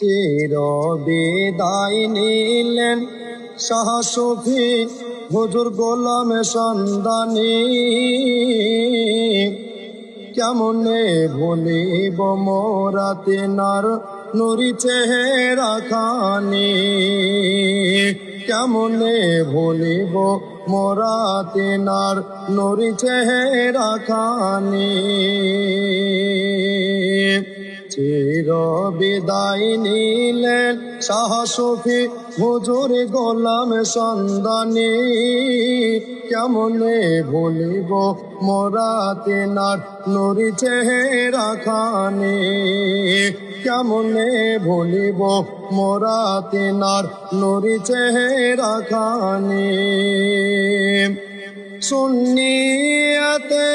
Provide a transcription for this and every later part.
চির বিদায় নিলেন শাহ সুফি হুজুর গোলাম সন্ধানী। কেমনে ভুলিব মোরা তিনার নুরি চেহারা খানি, কেমনে ভুলিব মোরা তিনার নুরি চেহারা খানি। চির বিদায় নিলেন শাহ সুফি হুজুর গোলাম সন্ধানী। কেমনে ভুলিব মোরা তিনার নুরি চেহারা খানি, কেমনে ভুলিব মোরা তিনার নুরি চেহারা খানি। সুন্নিয়াতে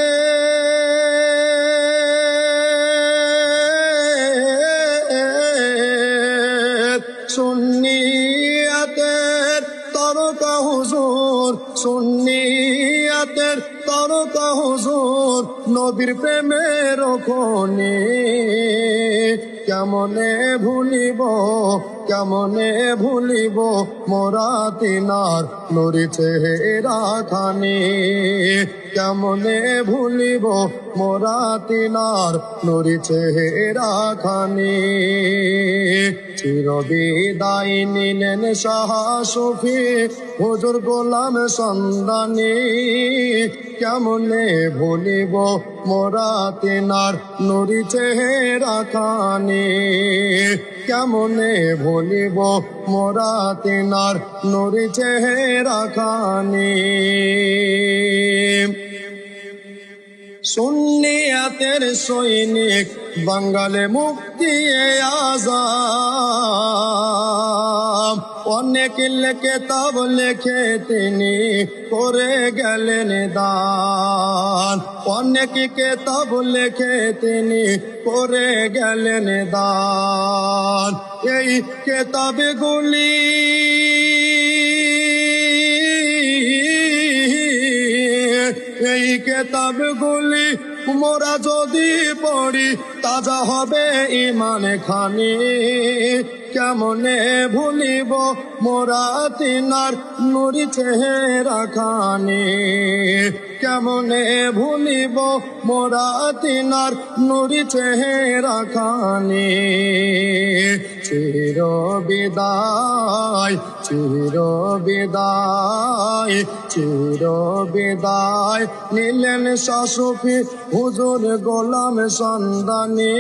সুন্নিয়াতের তরকা হুজুর, সুন্নিয়াতের তরকা হুজুর নবীর প্রেমের খনি। কেমনে ভুলিব, কেমনে ভুলিব মোরা তিনার নুরি চেহারা খানি, কেমনে ভুলিব মোরা তিনার নুরি চেহারা খানি। চির বিদায় নিলেন শাহ সুফি হুজুর গোলাম সন্ধানী। কেমনে ভুলিব মোরা তিনার নুরি চেহারা খানি, কেমনে ভুলিব মোরা তিনার নুরি চেহারা খানি। সুন্নিয়াতের সৈনিক বাঙালে মুক্তি আযাম, অনেক কেতাব লেখে তিনি করে গেলেন দান, অনেক কেতাব লেখে তিনি করে গেলেন দান। এই কেতাবগুলি এই কেতাবগুলি মোরা যদি পড়ি তাজা হবে ঈমান খানি। কেমনে ভুলিব মোরা তিনার নুরি চেহারা খানি, কেমনে ভুলিব মোরা তিনার নুরি চেহারা খানি। চির বিদায়, চির বিদায়, চির বিদায় নিলেন শাহ সুফি হুজুর গোলাম সন্ধানী।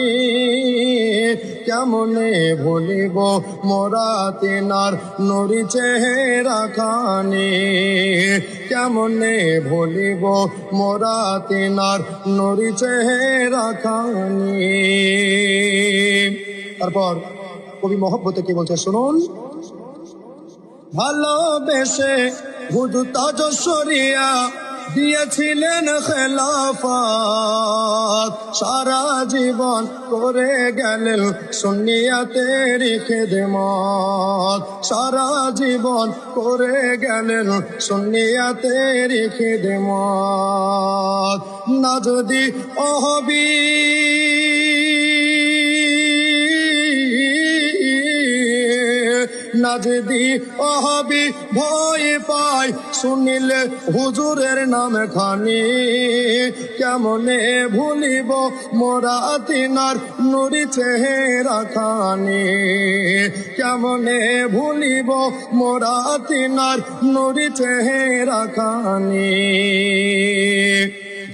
কেমনে ভুলিব মোরা তিনার নুরি চেহারা খানি, কেমনে ভুলিব মোরা তিনার নুরি চেহারা খানি। তারপর কবি মহব্বতে কি বলছে শুনুন। ভালোবেসে হুজুর তাজ শরিয়া দিয়েছিলেন খেলাফত, সারা জীবন করে গেলেন সুন্নিয়াতের খিদমত, সারা জীবন করে গেলেন সুন্নিয়াতের খিদমত। না যদি অহবি না যদি অহবি ভয় পাই শুনিলে হুজুরের নাম খানি। কেমনে ভুলিব মোরা তিনার নুরি চেহারা খানি, কেমনে ভুলিব মোরা তিনার নুরি চেহারা খানি।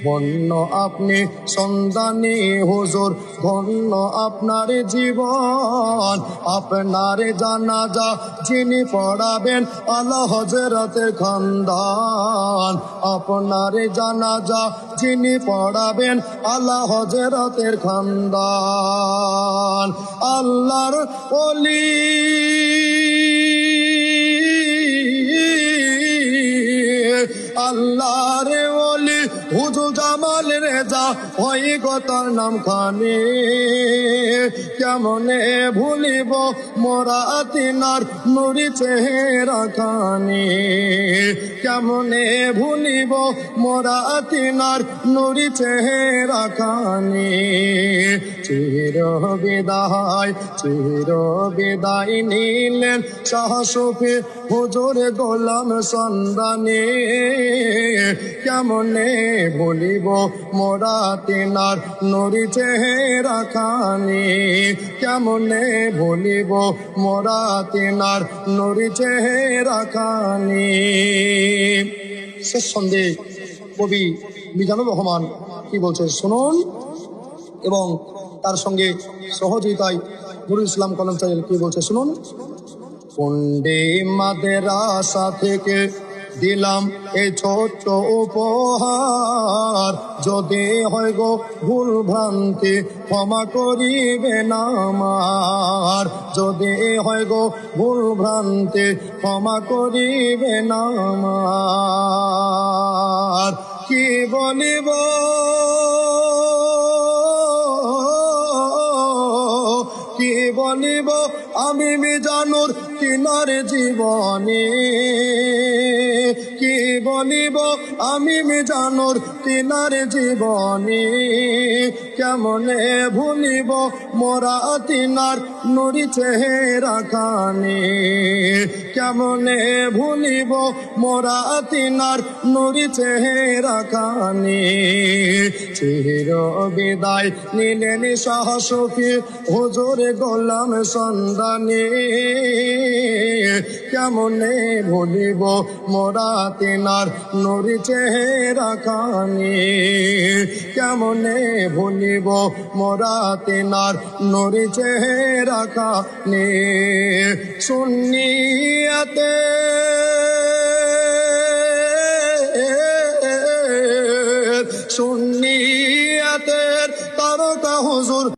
ধন্য আপনি সন্ধানী হুজুর, ধন্য আপনার জীবন, আপনার জানাজা যিনি পড়াবেন আলা হযরতের খানদান, আপনার জানাজা যিনি পড়াবেন আলা হযরতের খানদান। আল্লাহর ওলি আল্লাহর ওলি হুজুর জামাল রেজা হয় গো তার নাম খানি। কেমনে ভুলিব মোরা তিনার নুরি চেহারা খানি। কেমনে ভুলিব মোরা তিনার নুরি চেহারা খানি। চির বিদায় নিলেন শাহ সুফি হুজুর গোলাম সন্ধানী। কেমনে ভুলিব মোরা তিনার নুরি চেহারা খানি। কেমনে ভুলিব মোরা তিনার নুরি চেহারা খানি। শেষ সন্ধে কবি মিজানুর রহমান কি বলছে শুনুন, এবং তার সঙ্গে সহযোগিতায় নুরুল ইসলাম কলম চাইল কি বলছে শুনুন। কুন্ডি মাদ্রাসা থেকে দিলাম এই ছোট্ট উপহার। যদি হয় গো ভুল ভ্রান্তি ক্ষমা করিবেন আমার। যদি হয় গো ভুল ভ্রান্তি ক্ষমা করিবেন আমার। কি বলিব কি বলিব আমি মিজানুর তিনার জীবনী। কি বলিব আমি মিজানুর তিনার জীবনী। কেমনে ভুলিব মোরা তিনার নুরি চেহারা খানি। কেমনে ভুলিব মোরা তিনার নুরি চেহারা খানি। চির বিদায় নিলেন শাহ সুফি হুজুর গোলাম সন্ধানী। কেমনে ভুলিব মোরা তিনার নুরি চেহারা খানি। কেমনে ভুলিব মোরা তিনার নুরি চেহারা খানি। সুন্নিয়াতে সুন্নিয়াতের তারকা হুজুর